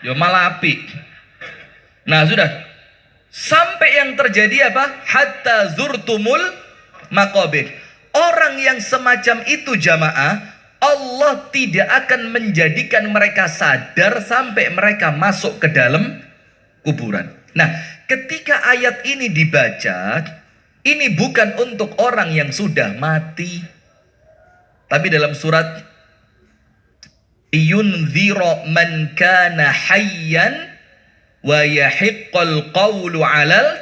Ya malah api. Nah sudah, sampai yang terjadi apa? Hatta zurtumul maqabir. Orang yang semacam itu jamaah, Allah tidak akan menjadikan mereka sadar sampai mereka masuk ke dalam kuburan. Nah, ketika ayat ini dibaca, ini bukan untuk orang yang sudah mati. Tapi dalam surat yunzira man kana hayyan wa yahiqqal qawlu 'alal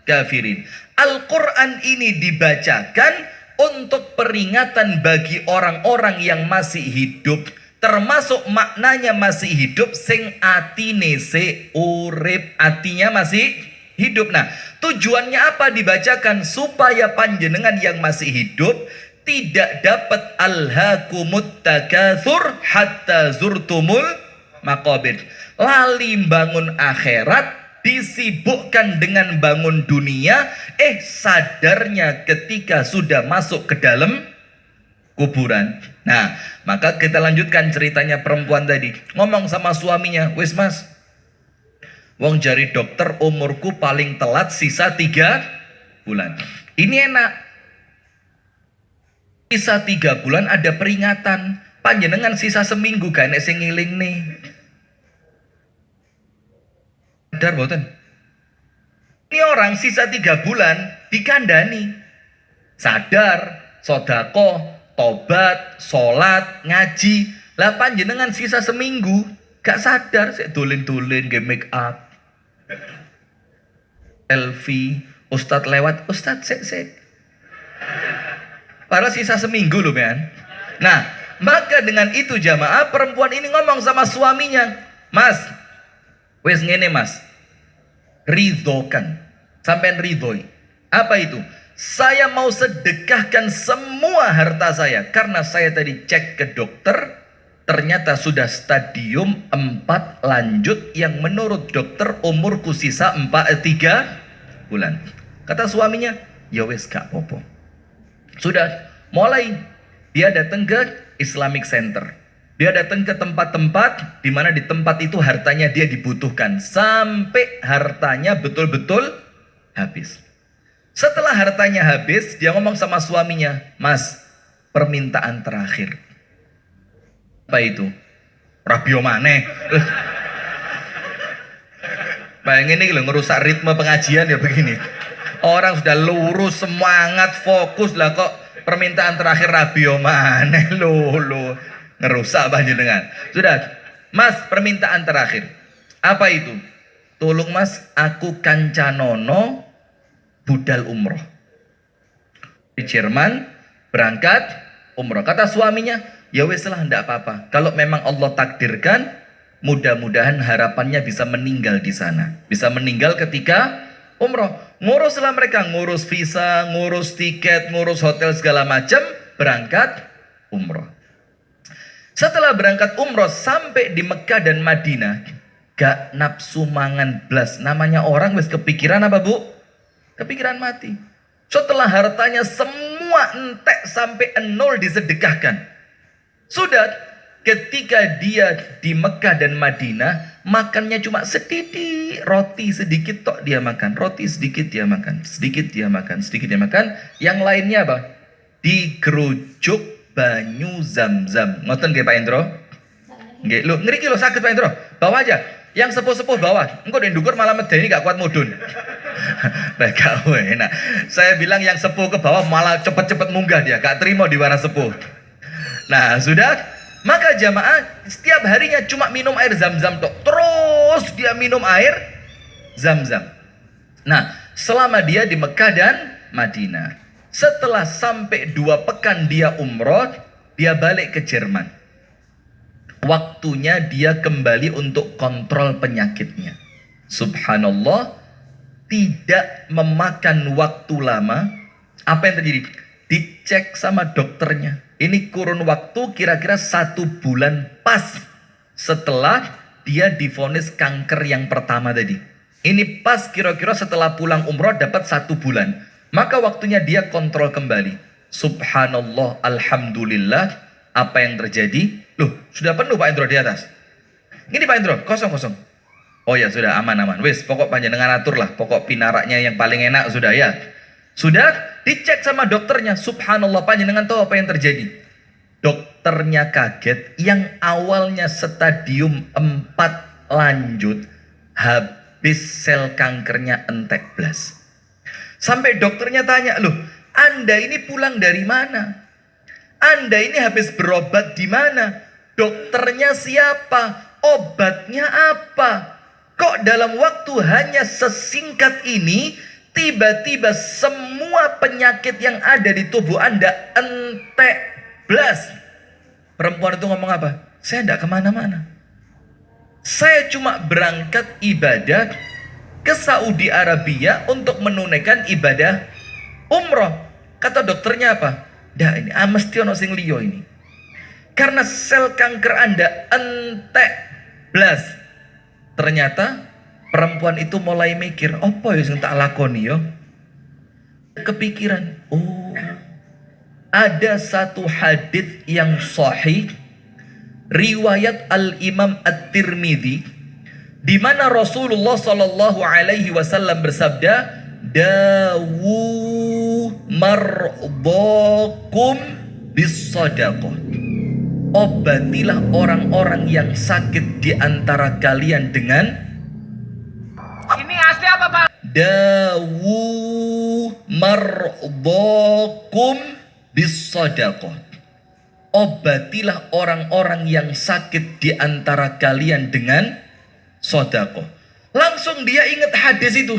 kafirin. Al-Quran ini dibacakan untuk peringatan bagi orang-orang yang masih hidup, termasuk maknanya masih hidup sing atine se urip, artinya masih hidup. Nah, tujuannya apa dibacakan? Supaya panjenengan yang masih hidup tidak dapat alhaakumut takatsur hatta zurtumul maqabir. Lali bangun akhirat, disibukkan dengan bangun dunia, sadarnya ketika sudah masuk ke dalam kuburan. Nah, maka kita lanjutkan ceritanya perempuan tadi. Ngomong sama suaminya, wis mas, wong jari dokter umurku paling telat sisa 3 bulan. Ini enak. Sisa 3 bulan ada peringatan. Panjenengan sisa seminggu gak nek sing ngiling nih. Sadar boten? Ini orang sisa 3 bulan dikandani. Sadar, sodako, tobat, sholat, ngaji. Lah panjenengan sisa seminggu gak sadar, sik dolin-dolin nge make up. Selfie, ustadz lewat, ustadz sik. Padahal sisa seminggu loh men. Nah, maka dengan itu jamaah, perempuan ini ngomong sama suaminya, mas, wes ngene mas, ridhokan, sampean ridhoi. Apa itu? Saya mau sedekahkan semua harta saya, karena saya tadi cek ke dokter, ternyata sudah stadium 4 lanjut, yang menurut dokter umurku sisa 3 bulan. Kata suaminya, ya wes gak apa-apa. Sudah mulai dia datang ke Islamic Center. Dia datang ke tempat-tempat di mana di tempat itu hartanya dia dibutuhkan sampai hartanya betul-betul habis. Setelah hartanya habis, dia ngomong sama suaminya, "Mas, permintaan terakhir." Apa itu? Rabio maneh. Bayangin ini ngerusak ritme pengajian ya begini. Orang sudah lurus, semangat, fokus lah kok permintaan terakhir rabio maneh lo ngerusak panjenengan. Sudah, mas, permintaan terakhir. Apa itu? Tolong mas, aku kancanono budal umroh di Jerman, berangkat umroh. Kata suaminya, ya wes lah, ndak apa-apa. Kalau memang Allah takdirkan, mudah-mudahan harapannya bisa meninggal di sana, bisa meninggal ketika umroh. Nguruslah mereka, ngurus visa, ngurus tiket, ngurus hotel segala macam, berangkat umroh. Setelah berangkat umroh sampai di Mekah dan Madinah, gak nafsu mangan blas. Namanya orang wis kepikiran apa bu? Kepikiran mati. Setelah hartanya semua entek sampai 0 disedekahkan. Sudah, ketika dia di Mekah dan Madinah, makannya cuma sedikit, roti sedikit tok dia makan, roti sedikit dia makan, sedikit dia makan, sedikit dia makan. Yang lainnya apa? Digerujuk banyu zam-zam. Ngoten nggih Pak Endro? Nggih, lho ngriki lho sakit Pak Endro. Bawa aja. Yang sepuh-sepuh bawa. Engko ndek ndukur malah medeni gak kuat mudun. Baik kowe. Nah, saya bilang yang sepuh ke bawah malah cepet-cepet munggah dia, gak terima di waras sepuh. Nah, sudah. Maka jamaah setiap harinya cuma minum air zam-zam tok. Terus dia minum air zam-zam. Nah, selama dia di Mekah dan Madinah. Setelah sampai 2 pekan dia umroh, dia balik ke Jerman. Waktunya dia kembali untuk kontrol penyakitnya. Subhanallah, tidak memakan waktu lama. Apa yang terjadi? Dicek sama dokternya. Ini kurun waktu kira-kira 1 bulan pas setelah dia divonis kanker yang pertama tadi. Ini pas kira-kira setelah pulang umroh dapat 1 bulan. Maka waktunya dia kontrol kembali. Subhanallah, alhamdulillah. Apa yang terjadi? Loh, sudah penuh Pak Endro di atas. Ini Pak Indro, kosong. Oh ya sudah, aman. Wis, pokok panjenengan atur lah. Pokok pinaraknya yang paling enak sudah ya. Sudah dicek sama dokternya. Subhanallah, panjenengan tahu apa yang terjadi? Dokternya kaget. Yang awalnya stadium 4 lanjut, habis sel kankernya entek blas. Sampai dokternya tanya, loh, Anda ini pulang dari mana? Anda ini habis berobat di mana? Dokternya siapa? Obatnya apa? Kok dalam waktu hanya sesingkat ini, tiba-tiba semua penyakit yang ada di tubuh Anda entek blas. Perempuan itu ngomong apa? Saya tidak kemana-mana. Saya cuma berangkat ibadah ke Saudi Arabia untuk menunaikan ibadah umroh. Kata dokternya apa? Dah ini mesti ono sing liyo ini. Karena sel kanker Anda entek blas. Ternyata perempuan itu mulai mikir, apa yang tak lakoni yo? Kepikiran, oh, ada satu hadis yang sahih riwayat Al-Imam At-Tirmidzi di mana Rasulullah Shallallahu alaihi wasallam bersabda, dawu marbakum bis-shadaqah. Obatilah orang-orang yang sakit di antara kalian dengan ini asli apa Pak? dawu marbakum bis-shadaqah. Obatilah orang-orang yang sakit di antara kalian dengan sedekah. Langsung dia ingat hadis itu.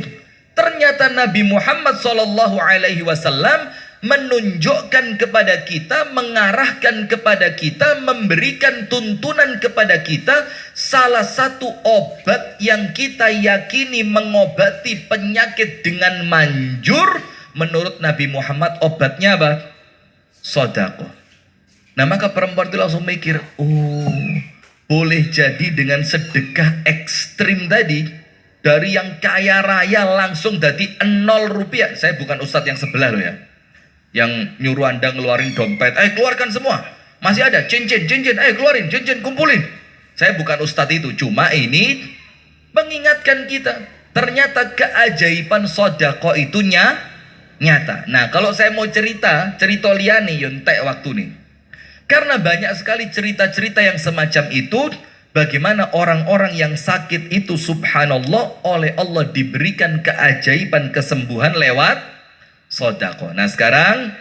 Ternyata Nabi Muhammad SAW menunjukkan kepada kita, mengarahkan kepada kita, memberikan tuntunan kepada kita salah satu obat yang kita yakini mengobati penyakit dengan manjur. Menurut Nabi Muhammad obatnya apa? Sedekah. Nah maka perempuan itu langsung mikir, oh boleh jadi dengan sedekah ekstrim tadi, dari yang kaya raya langsung jadi 0 rupiah. Saya bukan ustadz yang sebelah loh ya, yang nyuruh Anda ngeluarin dompet, keluarkan semua, masih ada cincin, keluarin cincin, kumpulin. Saya bukan ustadz itu, cuma ini mengingatkan kita, ternyata keajaiban sedekah itu nyata. Nah kalau saya mau cerita liane yontek waktu nih. Karena banyak sekali cerita-cerita yang semacam itu, bagaimana orang-orang yang sakit itu subhanallah oleh Allah diberikan keajaiban kesembuhan lewat sedekah. Nah sekarang